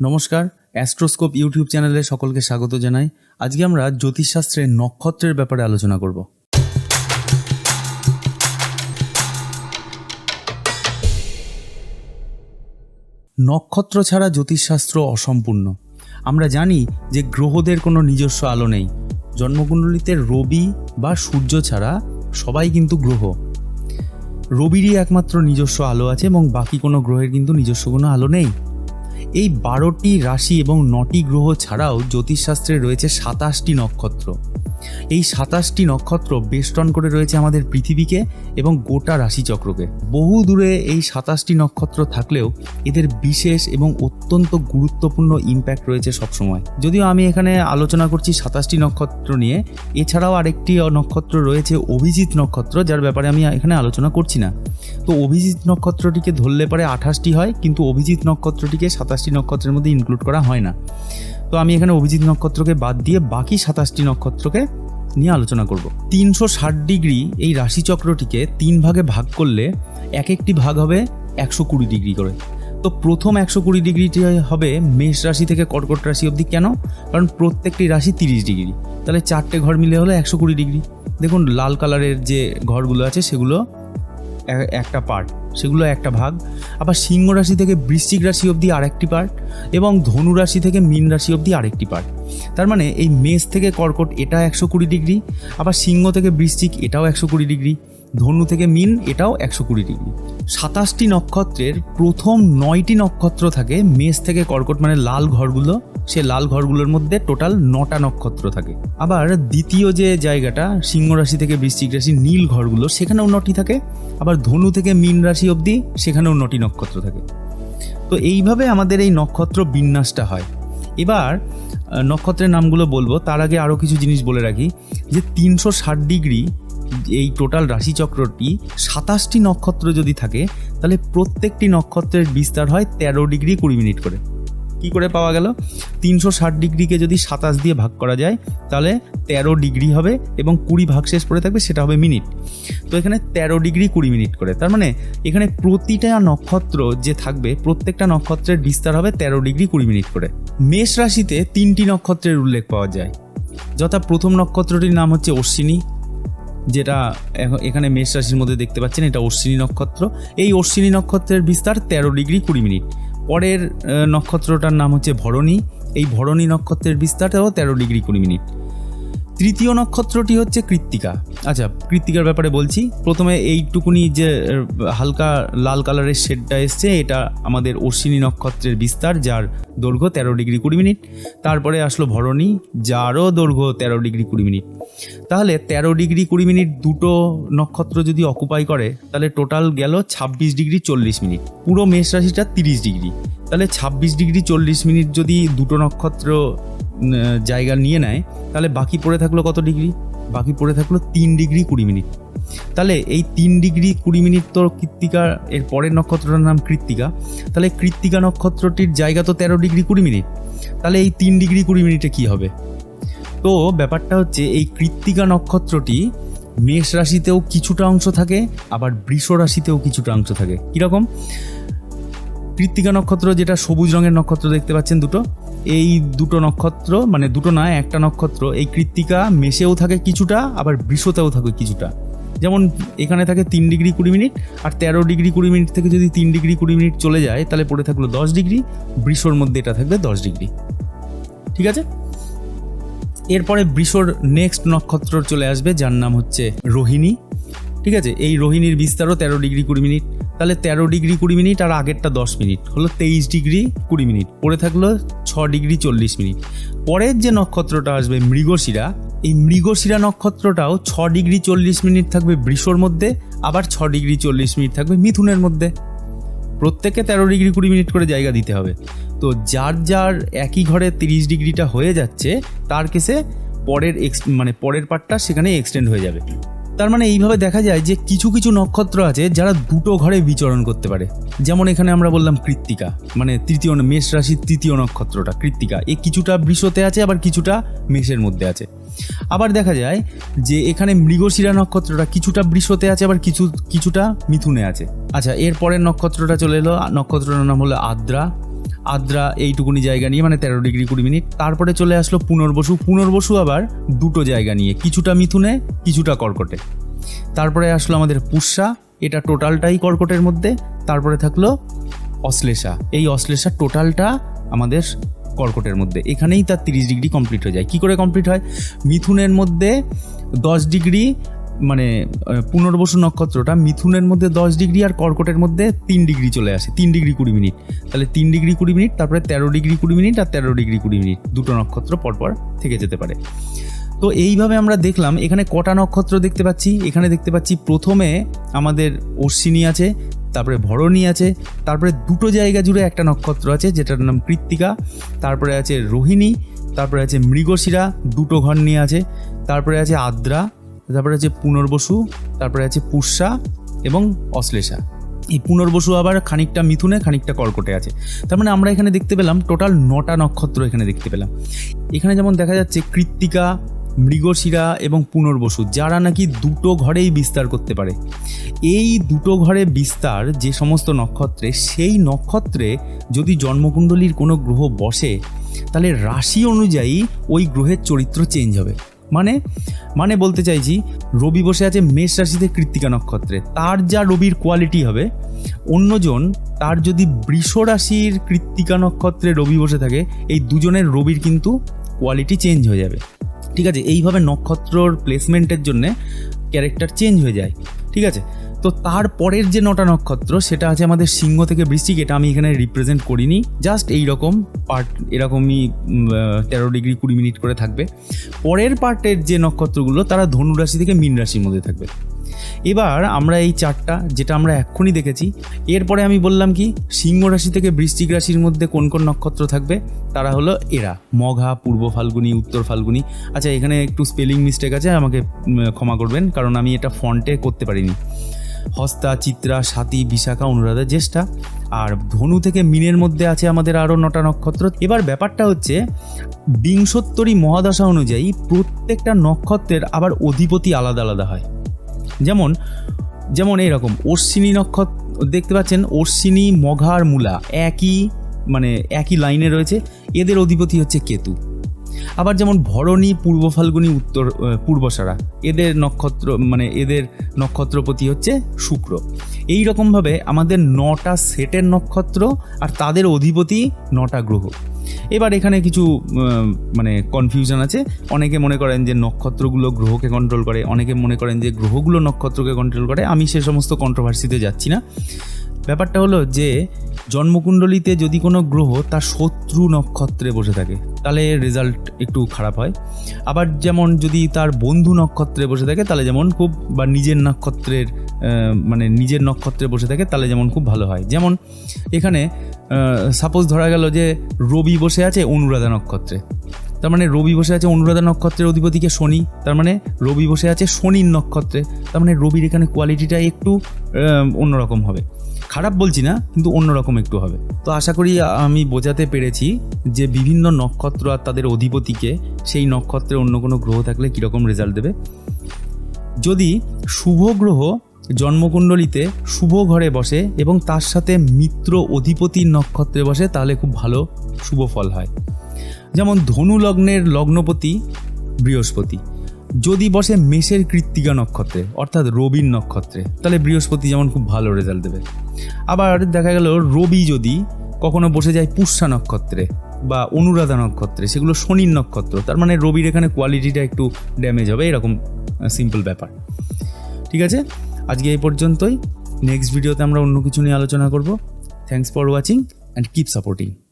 নমস্কার, অ্যাস্ট্রোস্কোপ ইউটিউব চ্যানেলে সকলকে স্বাগত জানাই। আজকে আমরা জ্যোতিষশাস্ত্রের নক্ষত্রের ব্যাপারে আলোচনা করব। নক্ষত্র ছাড়া জ্যোতিষশাস্ত্র অসম্পূর্ণ। আমরা জানি যে গ্রহদের কোনো নিজস্ব আলো নেই। জন্মকুণ্ডলিতে রবি বা সূর্য ছাড়া সবাই কিন্তু গ্রহ। রবিরই একমাত্র নিজস্ব আলো আছে এবং বাকি কোনো গ্রহের কিন্তু নিজস্ব কোনো আলো নেই। এই 12টি রাশি এবং 9টি গ্রহ ছাড়াও জ্যোতিষশাস্ত্রে রয়েছে 27টি নক্ষত্র। এই 27টি নক্ষত্র বেষ্টন করে রয়েছে আমাদের পৃথিবীকে এবং গোটা রাশিচক্রকে। বহু দূরে এই 27টি নক্ষত্র থাকলেও এদের বিশেষ এবং অত্যন্ত গুরুত্বপূর্ণ ইম্প্যাক্ট রয়েছে সবসময়। যদিও আমি এখানে আলোচনা করছি 27টি নক্ষত্র নিয়ে, এছাড়াও আরেকটি নক্ষত্র রয়েছে অভিজিৎ নক্ষত্র, যার ব্যাপারে আমি এখানে আলোচনা করছি না। তো অভিজিৎ নক্ষত্রটিকে ধরলে পরে 28টি হয়, কিন্তু অভিজিৎ নক্ষত্রটিকে 27টি নক্ষত্রের মধ্যে ইনক্লুড করা হয় না। তো আমি এখানে অভিজিৎ নক্ষত্রকে বাদ দিয়ে বাকি 27টি নক্ষত্রকে নিয়ে আলোচনা করব। 360 ডিগ্রি এই রাশিচক্রটিকে 3 ভাগে ভাগ করলে এক একটি ভাগ হবে 120 ডিগ্রি করে। তো প্রথম 120 ডিগ্রিটি হবে মেষ রাশি থেকে কর্কট রাশি অবধি। কেন? কারণ প্রত্যেকটি রাশি 30 ডিগ্রি, তাহলে 4টে ঘর মিলে হলো 120 ডিগ্রি। দেখুন লাল কালারের যে ঘরগুলো আছে সেগুলো একটা পার্ট, সেগুলো একটা ভাগ। আবার সিংহ রাশি থেকে বৃশ্চিক রাশি অবধি আরেকটি পার্ট এবং ধনু রাশি থেকে মীন রাশি অবধি আরেকটি পার্ট। তার মানে এই মেষ থেকে কর্কট এটা 120 ডিগ্রি, আবার সিংহ থেকে বৃশ্চিক এটাও 120 ডিগ্রি, ধনু থেকে মীন এটাও 120 ডিগ্রি। 27টি নক্ষত্রের প্রথম 9টি নক্ষত্র থাকে মেষ থেকে কর্কট, মানে লাল ঘরগুলো, সে লাল ঘরগুলোর মধ্যে টোটাল 9টা নক্ষত্র থাকে। আবার দ্বিতীয় যে জায়গাটা সিংহ রাশি থেকে বৃশ্চিক রাশি নীল ঘরগুলো, সেখানেও 9টি থাকে। আবার ধনু থেকে মীন রাশি অবধি সেখানেও 9টি নক্ষত্র থাকে। তো এইভাবে আমাদের এই নক্ষত্র বিন্যাসটা হয়। এবার নক্ষত্রের নামগুলো বলবো, তার আগে আরও কিছু জিনিস বলে রাখি যে 360 ডিগ্রি এই টোটাল রাশিচক্রটি 27টি নক্ষত্র যদি থাকে, তাহলে প্রত্যেকটি নক্ষত্রের বিস্তার হয় 13 ডিগ্রি 20 মিনিট করে। কি করে পাওয়া গেল? 360 ডিগ্রিকে যদি 27 দিয়ে ভাগ করা যায় তাহলে 13 ডিগ্রি হবে এবং 20 ভাগশেষ পড়ে থাকবে, সেটা হবে মিনিট। তো এখানে 13 ডিগ্রি 20 মিনিট করে। তার মানে এখানে প্রতিটা নক্ষত্র যে থাকবে, প্রত্যেকটা নক্ষত্রের বিস্তার হবে 13 ডিগ্রি 20 মিনিট করে। মেষ রাশিতে 3টি নক্ষত্রের উল্লেখ পাওয়া যায়, যথা প্রথম নক্ষত্রটির নাম হচ্ছে অশ্বিনী, যেটা এখানে মেষ রাশির মধ্যে দেখতে পাচ্ছেন, এটা অশ্বিনী নক্ষত্র। এই অশ্বিনী নক্ষত্রের বিস্তার 13 ডিগ্রি 20 মিনিট। পরের নক্ষত্রটার নাম হচ্ছে ভরণী, এই ভরণী নক্ষত্রের বিস্তারটাও 13 ডিগ্রি 20 মিনিট। তৃতীয় নক্ষত্রটি হচ্ছে কৃত্তিকা। আচ্ছা, কৃত্তিকার ব্যাপারে বলছি। প্রথমে এইটুকুনি যে হালকা লাল কালারের শেডটা এসছে, এটা আমাদের অশ্বিনী নক্ষত্রের বিস্তার, যার দৈর্ঘ্য 13 ডিগ্রি 20 মিনিট। তারপরে আসলো ভরণী, যারও দৈর্ঘ্য 13 ডিগ্রি 20 মিনিট। তাহলে 13 ডিগ্রি 20 মিনিট দুটো নক্ষত্র যদি অকুপাই করে, তাহলে টোটাল গেল 26 ডিগ্রি 40 মিনিট। পুরো মেষ রাশিটা 30 ডিগ্রি, তাহলে 26 ডিগ্রি 40 মিনিট যদি দুটো নক্ষত্র জায়গা নিয়ে নেয়, তাহলে বাকি পড়ে থাকলো কত ডিগ্রি? বাকি পড়ে থাকলো 3 ডিগ্রি 20 মিনিট। তাহলে এই 3 ডিগ্রি 20 মিনিট তো কৃত্তিকা, এর পরের নক্ষত্রটার নাম কৃত্তিকা। তাহলে কৃত্তিকা নক্ষত্রটির জায়গা তো 13 ডিগ্রি 20 মিনিট। তাহলে এই 3 ডিগ্রি 20 মিনিটে কী হবে? তো ব্যাপারটা হচ্ছে, এই কৃত্তিকা নক্ষত্রটি মেষ রাশিতেও কিছুটা অংশ থাকে, আবার বৃষ রাশিতেও কিছুটা অংশ থাকে। কীরকম? কৃত্তিকা নক্ষত্র, যেটা সবুজ রঙের নক্ষত্র দেখতে পাচ্ছেন দুটো, এই দুটো নক্ষত্র, মানে দুটো না, একটা নক্ষত্র, এই কৃত্তিকা মেষেও থাকে কিছুটা, আবার বৃষতেও থাকে কিছুটা। যেমন এখানে থাকে 3 ডিগ্রি 20 মিনিট, আর 13 ডিগ্রি 20 মিনিট থেকে যদি 3 ডিগ্রি 20 মিনিট চলে যায়, তাহলে পড়ে থাকলো 10 ডিগ্রি। বৃষর মধ্যে এটা থাকবে 10 ডিগ্রি। ঠিক আছে? এরপরে বৃষর নেক্সট নক্ষত্র চলে আসবে, যার নাম হচ্ছে রোহিণী। ঠিক আছে? এই রোহিণীর বিস্তারও 13 ডিগ্রি 20 মিনিট। তাহলে 13 ডিগ্রি 20 মিনিট আর আগেরটা 10 মিনিট হলো 23 ডিগ্রি 20 মিনিট। পরে থাকলো 6 ডিগ্রি 40 মিনিট। পরের যে নক্ষত্রটা আসবে মৃগশিরা, এই মৃগশিরা নক্ষত্রটাও 6 ডিগ্রি 40 মিনিট থাকবে বৃষর মধ্যে, আবার 6 ডিগ্রি 40 মিনিট থাকবে মিথুনের মধ্যে। প্রত্যেকে 13 ডিগ্রি 20 মিনিট করে জায়গা দিতে হবে। তো যার যার একই ঘরে 30 ডিগ্রিটা হয়ে যাচ্ছে, তার কেসে পরের পার্টটা সেখানে এক্সটেন্ড হয়ে যাবে। তার মানে এইভাবে দেখা যায় যে কিছু কিছু নক্ষত্র আছে যারা দুটো ঘরে বিচরণ করতে পারে। যেমন এখানে আমরা বললাম কৃত্তিকা, মানে তৃতীয় মেষ রাশির তৃতীয় নক্ষত্রটা কৃত্তিকা, এ কিছুটা বৃষতে আছে, আবার কিছুটা মেষের মধ্যে আছে। আবার দেখা যায় যে এখানে মৃগশিরা নক্ষত্রটা কিছুটা বৃষতে আছে, আবার কিছুটা মিথুনে আছে। আচ্ছা, এর পরের নক্ষত্রটা চলে এলো, নক্ষত্রটার নাম হলো আদ্রা। আদ্রা এইটুকুনি জায়গা নিয়ে, মানে 13 ডিগ্রি 20 মিনিট। তারপরে চলে আসলো পুনর্বসু। পুনর্বসু আবার দুটো জায়গা নিয়ে, কিছুটা মিথুনে কিছুটা কর্কটে। তারপরে আসলো আমাদের পুষ্যা, এটা টোটালটাই কর্কটের মধ্যে। তারপরে থাকলো অশ্লেষা, এই অশ্লেষা টোটালটা আমাদের কর্কটের মধ্যে। এখানেই তার 30 ডিগ্রি কমপ্লিট হয়ে যায়। কি করে কমপ্লিট হয়? মিথুনের মধ্যে 10 ডিগ্রি, মানে পুনর্বসু নক্ষত্রটা মিথুনের মধ্যে 10 ডিগ্রি আর কর্কটের মধ্যে 3 ডিগ্রি চলে আসে, 3 ডিগ্রি 20 মিনিট। তাহলে 3 ডিগ্রি 20 মিনিট, তারপরে 13 ডিগ্রি 20 মিনিট আর 13 ডিগ্রি 20 মিনিট, দুটো নক্ষত্র পরপর থেকে যেতে পারে। তো এইভাবে আমরা দেখলাম এখানে কটা নক্ষত্র দেখতে পাচ্ছি। এখানে দেখতে পাচ্ছি প্রথমে আমাদের অশ্বিনী আছে, তারপরে ভরণী আছে, তারপরে দুটো জায়গা জুড়ে একটা নক্ষত্র আছে যেটার নাম কৃত্তিকা, তারপরে আছে রোহিণী, তারপরে আছে মৃগশিরা, দুটো ঘর নিয়ে আছে, তারপরে আছে আদ্রা, তারপরে আছে পুনর্বসু, তারপরে আছে পুষ্যা এবং অশ্লেষা। এই পুনর্বসু আবার খানিকটা মিথুনে খানিকটা কর্কটে আছে। তার মানে আমরা এখানে দেখতে পেলাম টোটাল 9টা নক্ষত্র এখানে দেখতে পেলাম। এখানে যেমন দেখা যাচ্ছে কৃত্তিকা, মৃগশিরা এবং পুনর্বসু, যারা নাকি দুটো ঘরেই বিস্তার করতে পারে। এই দুটো ঘরে বিস্তার যে সমস্ত নক্ষত্রে, সেই নক্ষত্রে যদি জন্মকুণ্ডলীর কোনো গ্রহ বসে, তাহলে রাশি অনুযায়ী ওই গ্রহের চরিত্র চেঞ্জ হবে। মানে বলতে চাইছি, রবি বসে আছে মেষ রাশিতে কৃত্তিকা নক্ষত্রে, তার যা রবির কোয়ালিটি হবে, অন্যজন তার যদি বৃষ রাশির কৃত্তিকা নক্ষত্রে রবি বসে থাকে, এই দুজনের রবির কিন্তু কোয়ালিটি চেঞ্জ হয়ে যাবে। ঠিক আছে, এইভাবে নক্ষত্রর প্লেসমেন্টের জন্যে ক্যারেক্টার চেঞ্জ হয়ে যায়। ঠিক আছে, তো তারপরের যে 9টা নক্ষত্র সেটা আছে আমাদের সিংহ থেকে বৃশ্চিক। এটা আমি এখানে রিপ্রেজেন্ট করিনি, জাস্ট এইরকম পার্ট এরকমই 13 ডিগ্রি 20 মিনিট করে থাকবে। পরের পার্টের যে নক্ষত্রগুলো তারা ধনু রাশি থেকে মীন রাশির মধ্যে থাকবে। এবার আমরা এই চারটা যেটা আমরা এক্ষুনি দেখেছি, এরপরে আমি বললাম কি সিংহ রাশি থেকে বৃশ্চিক রাশির মধ্যে কোন কোন নক্ষত্র থাকবে, তারা হলো এরা: মঘা, পূর্ব ফাল্গুনী, উত্তর ফাল্গুনী। আচ্ছা, এখানে একটু স্পেলিং মিস্টেক আছে, আমাকে ক্ষমা করবেন, কারণ আমি এটা ফন্টে করতে পারিনি। হস্তা, চিত্রা, স্বাতী, বিশাখা, অনুরাধা, জ্যেষ্ঠা। আর ধনু থেকে মীনের মধ্যে আছে আমাদের আরও 9টা নক্ষত্র। এবার ব্যাপারটা হচ্ছে, বিংশোত্তরী মহাদশা অনুযায়ী প্রত্যেকটা নক্ষত্রের আবার অধিপতি আলাদা আলাদা হয়। যেমন এরকম অশ্বিনী নক্ষত্র দেখতে পাচ্ছেন, অশ্বিনী, মঘা আর মূলা একই লাইনে রয়েছে, এদের অধিপতি হচ্ছে কেতু। আবার যেমন ভরণী, পূর্ব ফাল্গুনী, উত্তর পূর্বসারা, এদের নক্ষত্রপতি হচ্ছে শুক্র। এই রকমভাবে আমাদের 9টা সেটের নক্ষত্র আর তাদের অধিপতি 9টা গ্রহ। এবার এখানে কিছু কনফিউশন আছে। অনেকে মনে করেন যে নক্ষত্রগুলো গ্রহকে কন্ট্রোল করে, অনেকে মনে করেন যে গ্রহগুলো নক্ষত্রকে কন্ট্রোল করে। আমি সে সমস্ত কন্ট্রোভার্সিতে যাচ্ছি না। ব্যাপারটা হলো যে জন্মকুণ্ডলিতে যদি কোনো গ্রহ তার শত্রু নক্ষত্রে বসে থাকে, তাহলে রেজাল্ট একটু খারাপ হয়। আবার যেমন যদি তার বন্ধু নক্ষত্রে বসে থাকে, তাহলে যেমন খুব, বা নিজের নক্ষত্রে বসে থাকে, তাহলে যেমন খুব ভালো হয়। যেমন এখানে সাপোজ ধরা গেল যে রবি বসে আছে অনুরাধা নক্ষত্রে, তার মানে রবি বসে আছে অনুরাধা নক্ষত্রের অধিপতিকে শনি, তার মানে রবি বসে আছে শনির নক্ষত্রে, তার মানে রবির এখানে কোয়ালিটিটা একটু অন্যরকম হবে। খারাপ বলছি না, কিন্তু অন্যরকম একটু হবে। তো আশা করি আমি বোঝাতে পেরেছি যে বিভিন্ন নক্ষত্র আর তাদের অধিপতিকে সেই নক্ষত্রে অন্য কোনো গ্রহ থাকলে কীরকম রেজাল্ট দেবে। যদি শুভ গ্রহ জন্মকুণ্ডলিতে শুভ ঘরে বসে এবং তার সাথে মিত্র অধিপতির নক্ষত্রে বসে, তাহলে খুব ভালো শুভ ফল হয়। যেমন ধনু লগ্নের লগ্নপতি বৃহস্পতি যদি বসে মেষের কৃত্তিকা নক্ষত্রে, অর্থাৎ রবির নক্ষত্রে, তাহলে বৃহস্পতি যেমন খুব ভালো রেজাল্ট দেবে। আবার দেখা গেল রবি যদি কখনো বসে যায় পুষ্যা নক্ষত্রে বা অনুরাধা নক্ষত্রে, সেগুলো শনির নক্ষত্র, তার মানে রবির এখানে কোয়ালিটিটা একটু ড্যামেজ হবে। এরকম সিম্পল ব্যাপার। ঠিক আছে, আজকে এই পর্যন্তই। নেক্সট ভিডিওতে আমরা অন্য কিছু নিয়ে আলোচনা করব। Thanks for watching and keep supporting.